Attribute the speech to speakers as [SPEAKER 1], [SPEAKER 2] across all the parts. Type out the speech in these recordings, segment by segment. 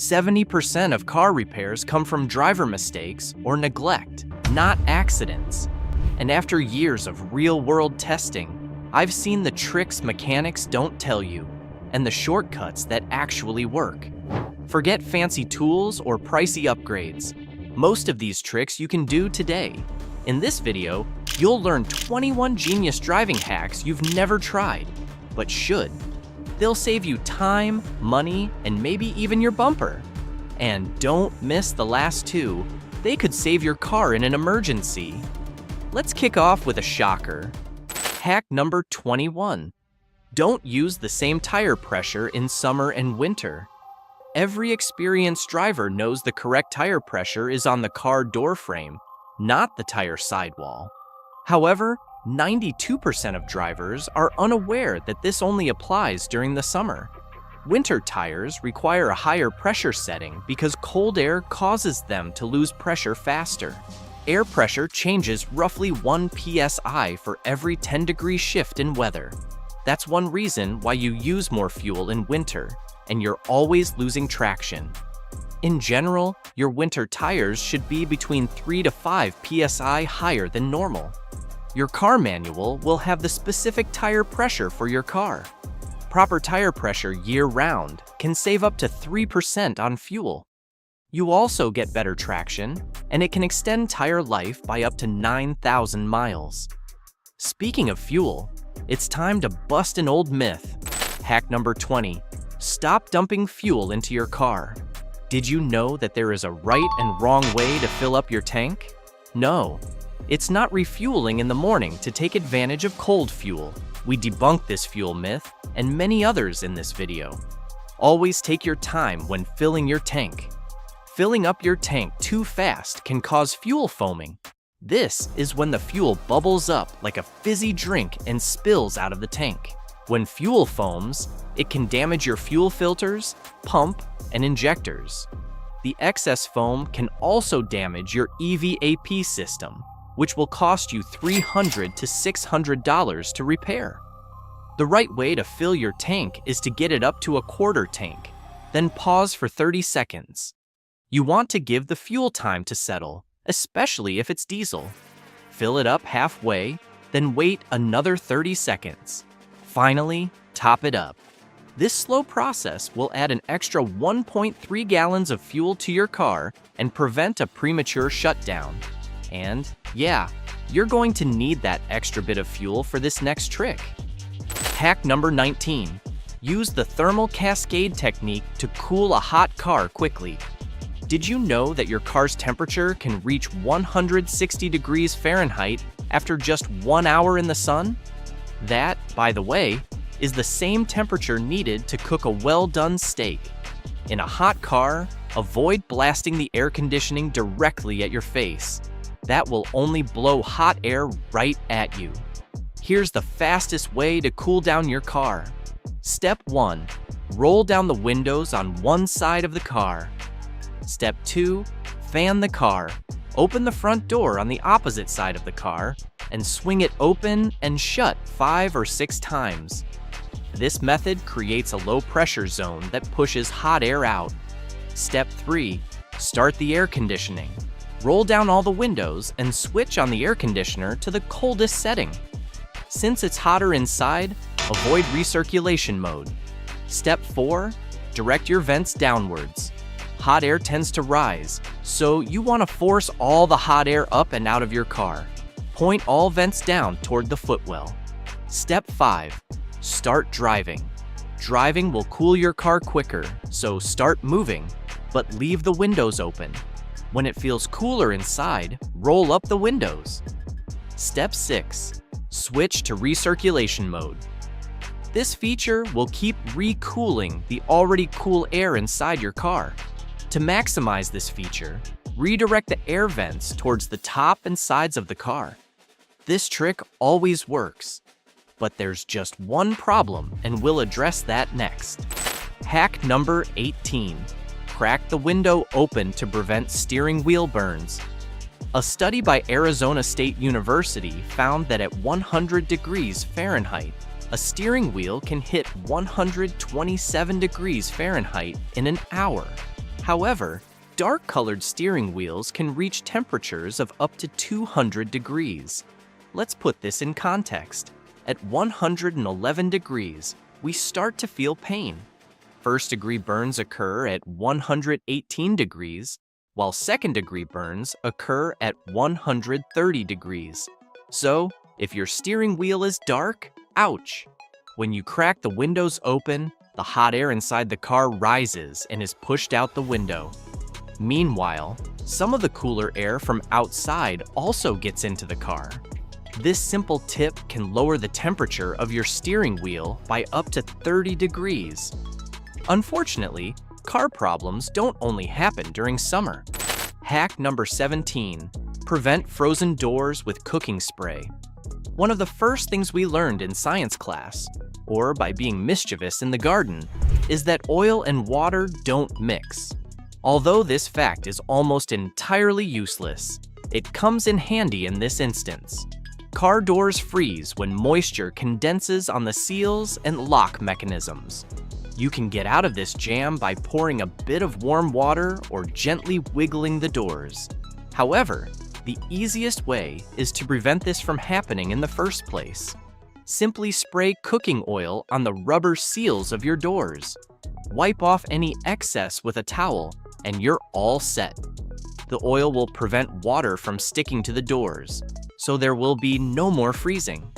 [SPEAKER 1] 70% of car repairs come from driver mistakes or neglect, not accidents. And after years of real-world testing, I've seen the tricks mechanics don't tell you and the shortcuts that actually work. Forget fancy tools or pricey upgrades. Most of these tricks you can do today. In this video, you'll learn 21 genius driving hacks you've never tried, but should. They'll save you time, money, and maybe even your bumper. And don't miss the last two. They could save your car in an emergency. Let's kick off with a shocker. Hack number 21. Don't use the same tire pressure in summer and winter. Every experienced driver knows the correct tire pressure is on the car door frame, not the tire sidewall. However, 92% of drivers are unaware that this only applies during the summer. Winter tires require a higher pressure setting because cold air causes them to lose pressure faster. Air pressure changes roughly 1 psi for every 10-degree shift in weather. That's one reason why you use more fuel in winter, and you're always losing traction. In general, your winter tires should be between 3 to 5 psi higher than normal. Your car manual will have the specific tire pressure for your car. Proper tire pressure year-round can save up to 3% on fuel. You also get better traction, and it can extend tire life by up to 9,000 miles. Speaking of fuel, it's time to bust an old myth. Hack number 20. Stop dumping fuel into your car. Did you know that there is a right and wrong way to fill up your tank? No. It's not refueling in the morning to take advantage of cold fuel. We debunk this fuel myth and many others in this video. Always take your time when filling your tank. Filling up your tank too fast can cause fuel foaming. This is when the fuel bubbles up like a fizzy drink and spills out of the tank. When fuel foams, it can damage your fuel filters, pump, and injectors. The excess foam can also damage your EVAP system, which will cost you $300 to $600 to repair. The right way to fill your tank is to get it up to a quarter tank, then pause for 30 seconds. You want to give the fuel time to settle, especially if it's diesel. Fill it up halfway, then wait another 30 seconds. Finally, top it up. This slow process will add an extra 1.3 gallons of fuel to your car and prevent a premature shutdown. And yeah, you're going to need that extra bit of fuel for this next trick. Hack number 19. Use the thermal cascade technique to cool a hot car quickly. Did you know that your car's temperature can reach 160 degrees Fahrenheit after just 1 hour in the sun? That, by the way, is the same temperature needed to cook a well-done steak. In a hot car, avoid blasting the air conditioning directly at your face. That will only blow hot air right at you. Here's the fastest way to cool down your car. Step 1. Roll down the windows on one side of the car. Step 2. Fan the car. Open the front door on the opposite side of the car and swing it open and shut 5 or 6 times. This method creates a low pressure zone that pushes hot air out. Step 3. Start the air conditioning. Roll down all the windows and switch on the air conditioner to the coldest setting. Since it's hotter inside, avoid recirculation mode. Step 4. Direct your vents downwards. Hot air tends to rise, so you want to force all the hot air up and out of your car. Point all vents down toward the footwell. Step 5. Start driving. Driving will cool your car quicker, so start moving, but leave the windows open. When it feels cooler inside, roll up the windows. Step 6. Switch to recirculation mode. This feature will keep re-cooling the already cool air inside your car. To maximize this feature, redirect the air vents towards the top and sides of the car. This trick always works, but there's just one problem, and we'll address that next. Hack number 18. Crack the window open to prevent steering wheel burns. A study by Arizona State University found that at 100 degrees Fahrenheit, a steering wheel can hit 127 degrees Fahrenheit in an hour. However, dark-colored steering wheels can reach temperatures of up to 200 degrees. Let's put this in context. At 111 degrees, we start to feel pain. First-degree burns occur at 118 degrees, while second-degree burns occur at 130 degrees. So, if your steering wheel is dark, ouch! When you crack the windows open, the hot air inside the car rises and is pushed out the window. Meanwhile, some of the cooler air from outside also gets into the car. This simple tip can lower the temperature of your steering wheel by up to 30 degrees. Unfortunately, car problems don't only happen during summer. Hack number 17. Prevent frozen doors with cooking spray. One of the first things we learned in science class, or by being mischievous in the garden, is that oil and water don't mix. Although this fact is almost entirely useless, it comes in handy in this instance. Car doors freeze when moisture condenses on the seals and lock mechanisms. You can get out of this jam by pouring a bit of warm water or gently wiggling the doors. However, the easiest way is to prevent this from happening in the first place. Simply spray cooking oil on the rubber seals of your doors. Wipe off any excess with a towel, and you're all set. The oil will prevent water from sticking to the doors, so there will be no more freezing.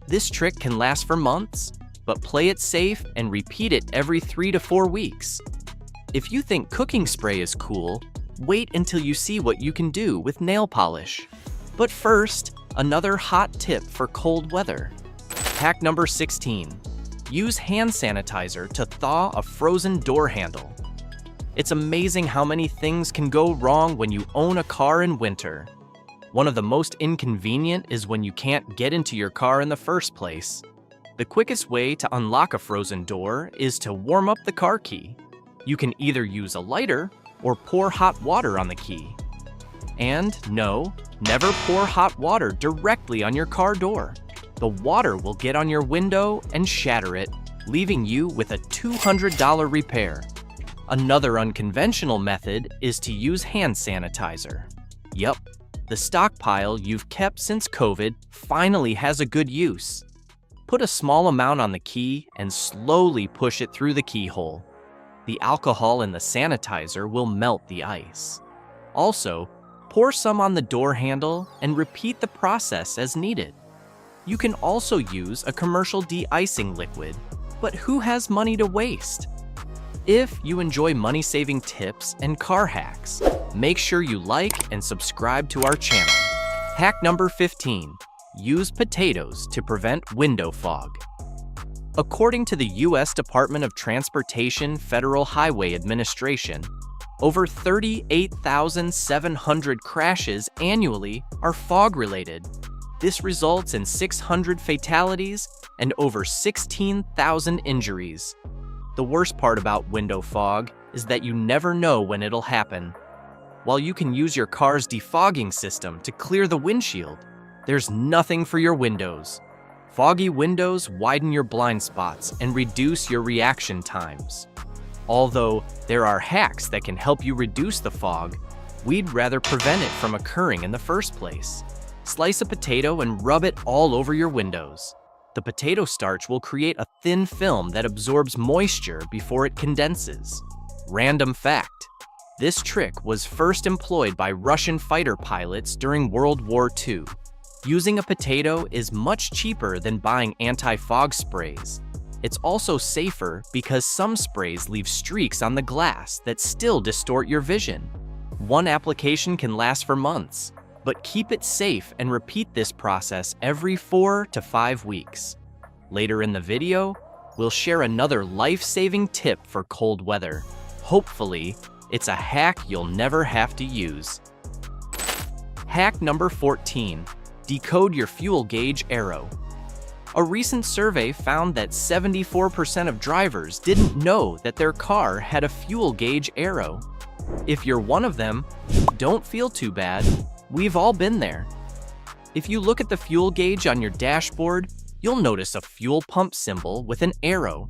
[SPEAKER 1] This trick can last for months, but play it safe and repeat it every 3 to 4 weeks. If you think cooking spray is cool, wait until you see what you can do with nail polish. But first, another hot tip for cold weather. Hack number 16. Use hand sanitizer to thaw a frozen door handle. It's amazing how many things can go wrong when you own a car in winter. One of the most inconvenient is when you can't get into your car in the first place. The quickest way to unlock a frozen door is to warm up the car key. You can either use a lighter or pour hot water on the key. And no, never pour hot water directly on your car door. The water will get on your window and shatter it, leaving you with a $200 repair. Another unconventional method is to use hand sanitizer. Yup, the stockpile you've kept since COVID finally has a good use. Put a small amount on the key and slowly push it through the keyhole. The alcohol in the sanitizer will melt the ice. Also, pour some on the door handle and repeat the process as needed. You can also use a commercial de-icing liquid, but who has money to waste? If you enjoy money-saving tips and car hacks, make sure you like and subscribe to our channel. Hack number 15. Use potatoes to prevent window fog. According to the U.S. Department of Transportation Federal Highway Administration, over 38,700 crashes annually are fog-related. This results in 600 fatalities and over 16,000 injuries. The worst part about window fog is that you never know when it'll happen. While you can use your car's defogging system to clear the windshield, there's nothing for your windows. Foggy windows widen your blind spots and reduce your reaction times. Although there are hacks that can help you reduce the fog, we'd rather prevent it from occurring in the first place. Slice a potato and rub it all over your windows. The potato starch will create a thin film that absorbs moisture before it condenses. Random fact: this trick was first employed by Russian fighter pilots during World War II. Using a potato is much cheaper than buying anti-fog sprays. It's also safer because some sprays leave streaks on the glass that still distort your vision. One application can last for months, but keep it safe and repeat this process every 4 to 5 weeks. Later in the video, we'll share another life-saving tip for cold weather. Hopefully, it's a hack you'll never have to use. Hack number 14. Decode your fuel gauge arrow. A recent survey found that 74% of drivers didn't know that their car had a fuel gauge arrow. If you're one of them, don't feel too bad. We've all been there. If you look at the fuel gauge on your dashboard, you'll notice a fuel pump symbol with an arrow.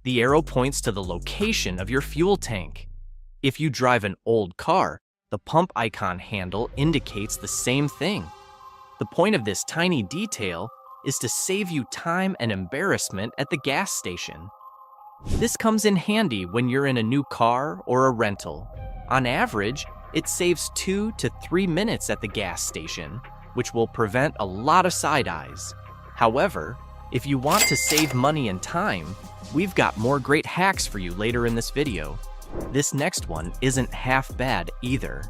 [SPEAKER 1] The arrow points to the location of your fuel tank. If you drive an old car, the pump icon handle indicates the same thing. The point of this tiny detail is to save you time and embarrassment at the gas station. This comes in handy when you're in a new car or a rental. On average, it saves 2 to 3 minutes at the gas station, which will prevent a lot of side eyes. However, if you want to save money and time, we've got more great hacks for you later in this video. This next one isn't half bad either.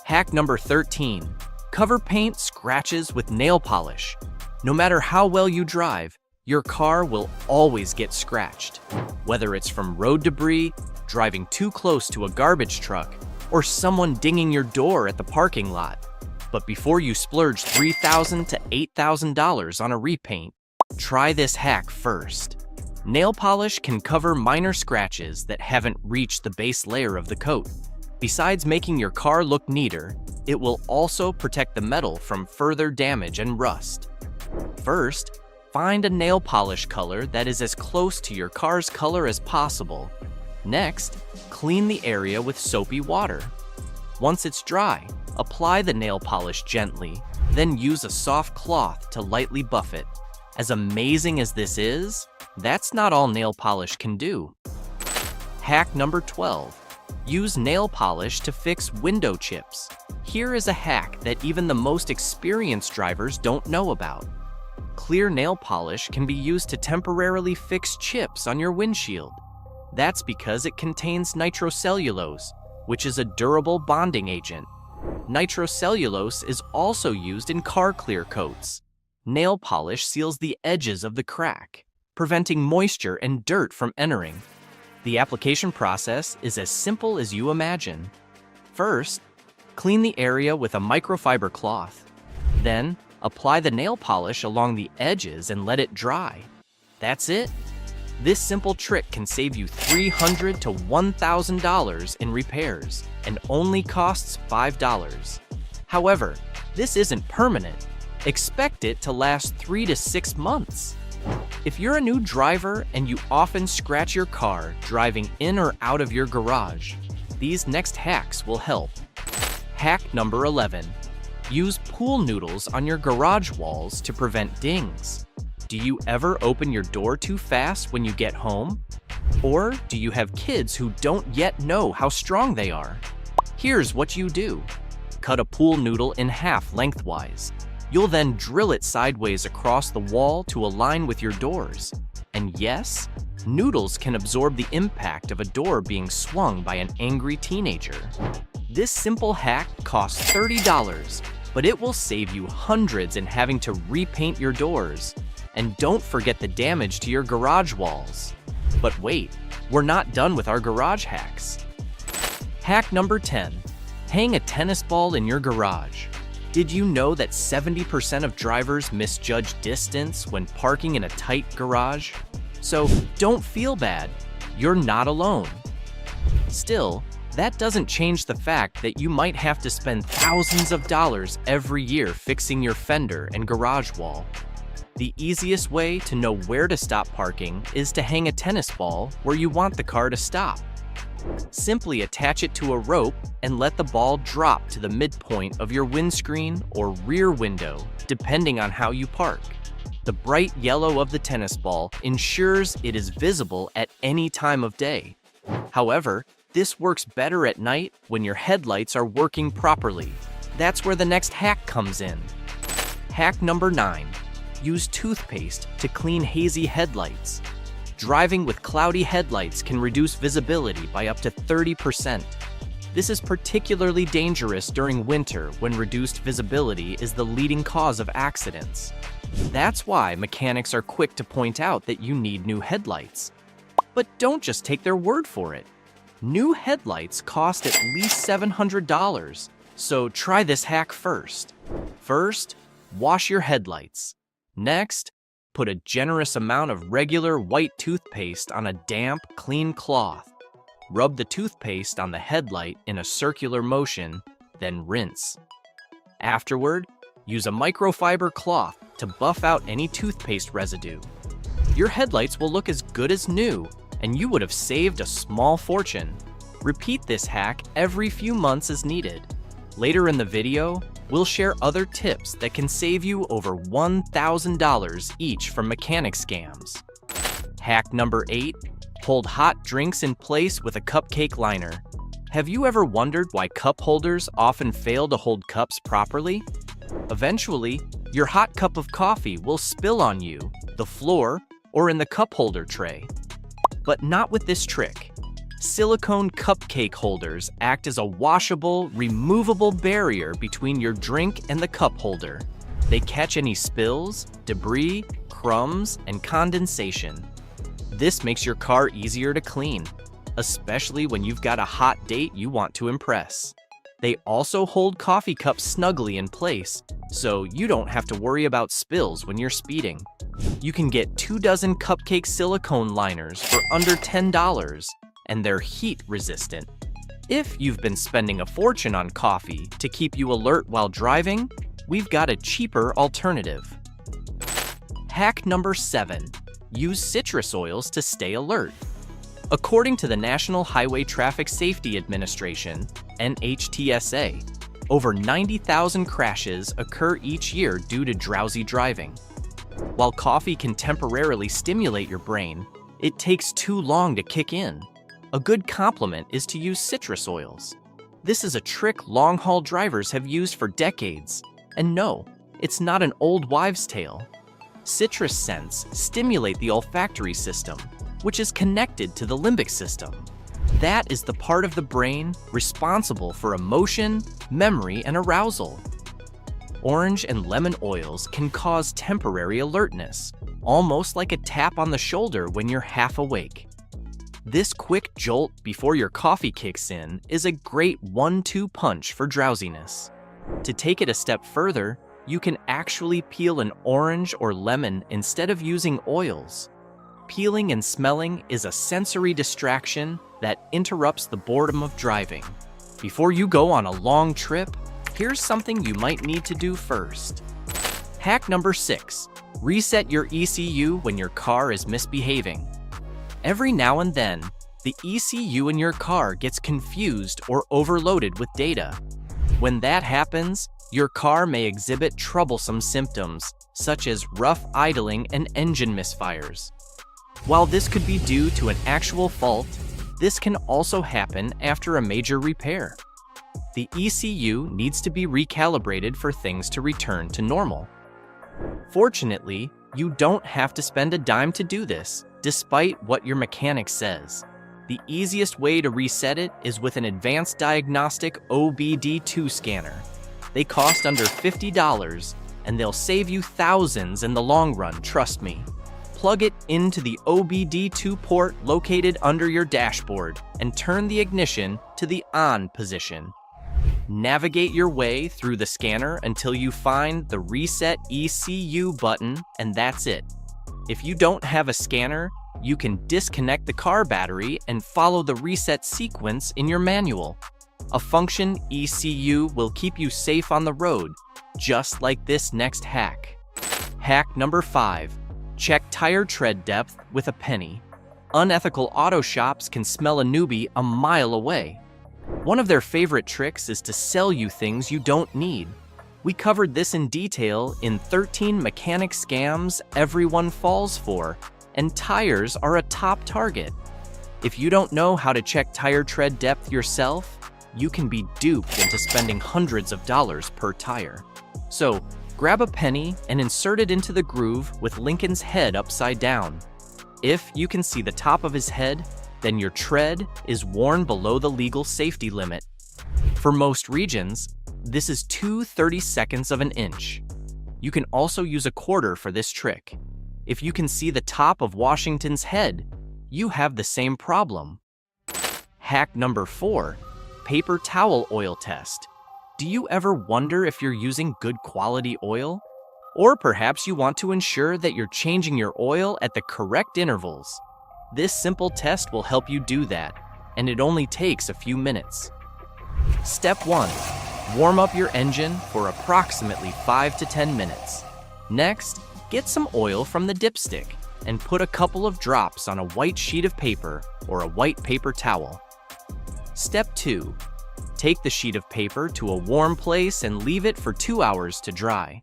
[SPEAKER 1] Hack number 13. Cover paint scratches with nail polish. No matter how well you drive, your car will always get scratched. Whether it's from road debris, driving too close to a garbage truck, or someone dinging your door at the parking lot. But before you splurge $3,000 to $8,000 on a repaint, try this hack first. Nail polish can cover minor scratches that haven't reached the base layer of the coat. Besides making your car look neater, it will also protect the metal from further damage and rust. First, find a nail polish color that is as close to your car's color as possible. Next, clean the area with soapy water. Once it's dry, apply the nail polish gently, then use a soft cloth to lightly buff it. As amazing as this is, that's not all nail polish can do. Hack number 12. Use nail polish to fix window chips. Here is a hack that even the most experienced drivers don't know about. Clear nail polish can be used to temporarily fix chips on your windshield. That's because it contains nitrocellulose, which is a durable bonding agent. Nitrocellulose is also used in car clear coats. Nail polish seals the edges of the crack, preventing moisture and dirt from entering. The application process is as simple as you imagine. First, clean the area with a microfiber cloth. Then, apply the nail polish along the edges and let it dry. That's it. This simple trick can save you $300 to $1,000 in repairs and only costs $5. However, this isn't permanent. Expect it to last 3 to 6 months. If you're a new driver and you often scratch your car driving in or out of your garage, these next hacks will help. Hack number 11. Use pool noodles on your garage walls to prevent dings. Do you ever open your door too fast when you get home? Or do you have kids who don't yet know how strong they are? Here's what you do. Cut a pool noodle in half lengthwise. You'll then drill it sideways across the wall to align with your doors. And yes, noodles can absorb the impact of a door being swung by an angry teenager. This simple hack costs $30, but it will save you hundreds in having to repaint your doors. And don't forget the damage to your garage walls. But wait, we're not done with our garage hacks. Hack number 10. Hang a tennis ball in your garage. Did you know that 70% of drivers misjudge distance when parking in a tight garage? So don't feel bad, you're not alone. Still, that doesn't change the fact that you might have to spend thousands of dollars every year fixing your fender and garage wall. The easiest way to know where to stop parking is to hang a tennis ball where you want the car to stop. Simply attach it to a rope and let the ball drop to the midpoint of your windscreen or rear window, depending on how you park. The bright yellow of the tennis ball ensures it is visible at any time of day. However, this works better at night when your headlights are working properly. That's where the next hack comes in. Hack number 9. Use toothpaste to clean hazy headlights. Driving with cloudy headlights can reduce visibility by up to 30%. This is particularly dangerous during winter when reduced visibility is the leading cause of accidents. That's why mechanics are quick to point out that you need new headlights. But don't just take their word for it. New headlights cost at least $700, so try this hack first. First, wash your headlights. Next, put a generous amount of regular white toothpaste on a damp, clean cloth. Rub the toothpaste on the headlight in a circular motion, then rinse. Afterward, use a microfiber cloth to buff out any toothpaste residue. Your headlights will look as good as new, and you would have saved a small fortune. Repeat this hack every few months as needed. Later in the video, we'll share other tips that can save you over $1,000 each from mechanic scams. Hack number 8, hold hot drinks in place with a cupcake liner. Have you ever wondered why cup holders often fail to hold cups properly? Eventually, your hot cup of coffee will spill on you, the floor, or in the cup holder tray. But not with this trick. Silicone cupcake holders act as a washable, removable barrier between your drink and the cup holder. They catch any spills, debris, crumbs, and condensation. This makes your car easier to clean, especially when you've got a hot date you want to impress. They also hold coffee cups snugly in place, so you don't have to worry about spills when you're speeding. You can get 24 cupcake silicone liners for under $10, and they're heat resistant. If you've been spending a fortune on coffee to keep you alert while driving, we've got a cheaper alternative. Hack number 7, use citrus oils to stay alert. According to the National Highway Traffic Safety Administration, NHTSA, over 90,000 crashes occur each year due to drowsy driving. While coffee can temporarily stimulate your brain, it takes too long to kick in. A good complement is to use citrus oils. This is a trick long-haul drivers have used for decades. And no, it's not an old wives' tale. Citrus scents stimulate the olfactory system, which is connected to the limbic system. That is the part of the brain responsible for emotion, memory, and arousal. Orange and lemon oils can cause temporary alertness, almost like a tap on the shoulder when you're half awake. This quick jolt before your coffee kicks in is a great 1-2 punch for drowsiness. To take it a step further, you can actually peel an orange or lemon instead of using oils. Peeling and smelling is a sensory distraction that interrupts the boredom of driving. Before you go on a long trip, here's something you might need to do first. Hack number 6, reset your ECU when your car is misbehaving. Every now and then, the ECU in your car gets confused or overloaded with data. When that happens, your car may exhibit troublesome symptoms, such as rough idling and engine misfires. While this could be due to an actual fault, this can also happen after a major repair. The ECU needs to be recalibrated for things to return to normal. Fortunately, you don't have to spend a dime to do this, despite what your mechanic says. The easiest way to reset it is with an advanced diagnostic OBD2 scanner. They cost under $50, and they'll save you thousands in the long run, trust me. Plug it into the OBD2 port located under your dashboard and turn the ignition to the on position. Navigate your way through the scanner until you find the Reset ECU button, and that's it. If you don't have a scanner, you can disconnect the car battery and follow the reset sequence in your manual. A function ECU will keep you safe on the road, just like this next hack. Hack number 5. Check tire tread depth with a penny. Unethical auto shops can smell a newbie a mile away. One of their favorite tricks is to sell you things you don't need. We covered this in detail in 13 mechanic scams everyone falls for, and tires are a top target. If you don't know how to check tire tread depth yourself, you can be duped into spending hundreds of dollars per tire. So, grab a penny and insert it into the groove with Lincoln's head upside down. If you can see the top of his head, then your tread is worn below the legal safety limit. For most regions, this is 2/32 of an inch. You can also use a quarter for this trick. If you can see the top of Washington's head, you have the same problem. Hack number 4, paper towel oil test. Do you ever wonder if you're using good quality oil? Or perhaps you want to ensure that you're changing your oil at the correct intervals. This simple test will help you do that, and it only takes a few minutes. Step 1. Warm up your engine for approximately 5 to 10 minutes. Next, get some oil from the dipstick and put a couple of drops on a white sheet of paper or a white paper towel. Step 2. Take the sheet of paper to a warm place and leave it for 2 hours to dry.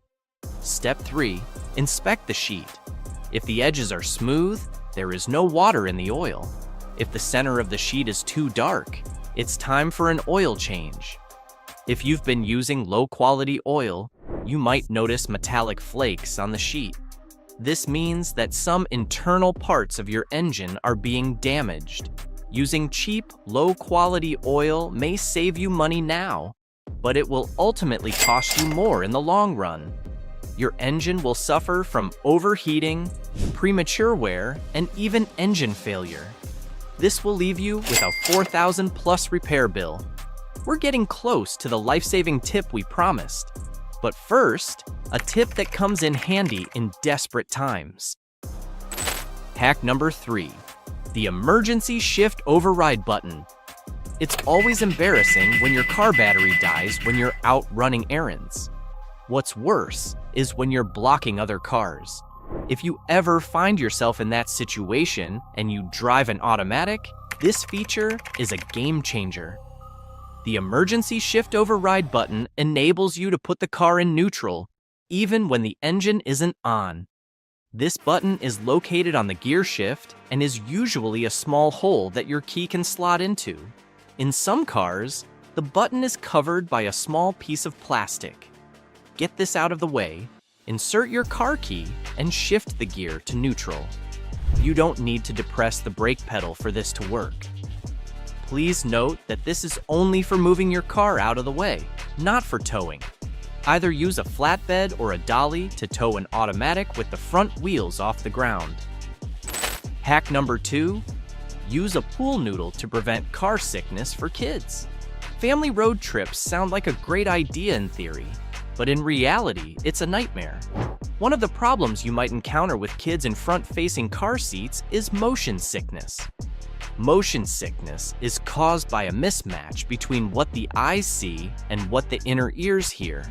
[SPEAKER 1] Step 3. Inspect the sheet. If the edges are smooth, there is no water in the oil. If the center of the sheet is too dark, it's time for an oil change. If you've been using low-quality oil, you might notice metallic flakes on the sheet. This means that some internal parts of your engine are being damaged. Using cheap, low-quality oil may save you money now, but it will ultimately cost you more in the long run. Your engine will suffer from overheating, premature wear, and even engine failure. This will leave you with a $4,000+ repair bill. We're getting close to the life-saving tip we promised. But first, a tip that comes in handy in desperate times. Hack number 3. The emergency shift override button. It's always embarrassing when your car battery dies when you're out running errands. What's worse is when you're blocking other cars. If you ever find yourself in that situation and you drive an automatic, this feature is a game changer. The emergency shift override button enables you to put the car in neutral, even when the engine isn't on. This button is located on the gear shift and is usually a small hole that your key can slot into. In some cars, the button is covered by a small piece of plastic. Get this out of the way, insert your car key, and shift the gear to neutral. You don't need to depress the brake pedal for this to work. Please note that this is only for moving your car out of the way, not for towing. Either use a flatbed or a dolly to tow an automatic with the front wheels off the ground. Hack number 2. Use a pool noodle to prevent car sickness for kids. Family road trips sound like a great idea in theory, but in reality, it's a nightmare. One of the problems you might encounter with kids in front-facing car seats is motion sickness. Motion sickness is caused by a mismatch between what the eyes see and what the inner ears hear.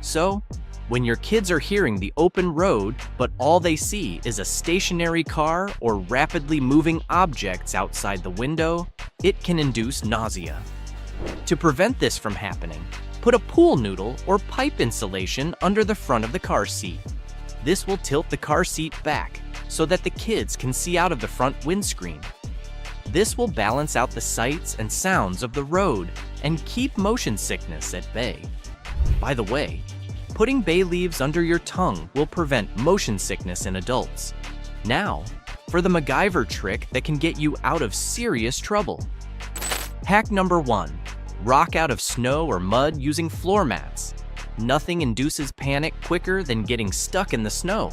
[SPEAKER 1] So, when your kids are hearing the open road, but all they see is a stationary car or rapidly moving objects outside the window, it can induce nausea. To prevent this from happening, put a pool noodle or pipe insulation under the front of the car seat. This will tilt the car seat back so that the kids can see out of the front windscreen. This will balance out the sights and sounds of the road and keep motion sickness at bay. By the way, putting bay leaves under your tongue will prevent motion sickness in adults. Now, for the MacGyver trick that can get you out of serious trouble. Hack number 1. Rock out of snow or mud using floor mats. Nothing induces panic quicker than getting stuck in the snow.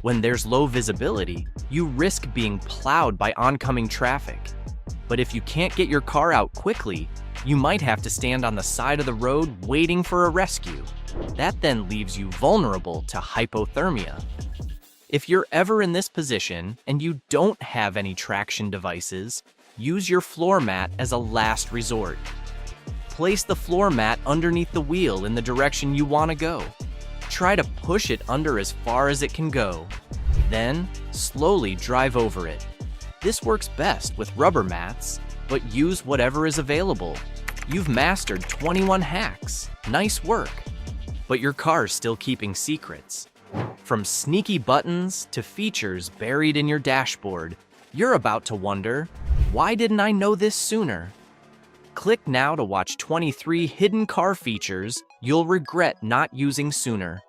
[SPEAKER 1] When there's low visibility, you risk being plowed by oncoming traffic. But if you can't get your car out quickly, you might have to stand on the side of the road waiting for a rescue. That then leaves you vulnerable to hypothermia. If you're ever in this position and you don't have any traction devices, use your floor mat as a last resort. Place the floor mat underneath the wheel in the direction you want to go. Try to push it under as far as it can go. Then, slowly drive over it. This works best with rubber mats, but use whatever is available. You've mastered 21 hacks. Nice work. But your car's still keeping secrets. From sneaky buttons to features buried in your dashboard, you're about to wonder, why didn't I know this sooner? Click now to watch 23 hidden car features you'll regret not using sooner.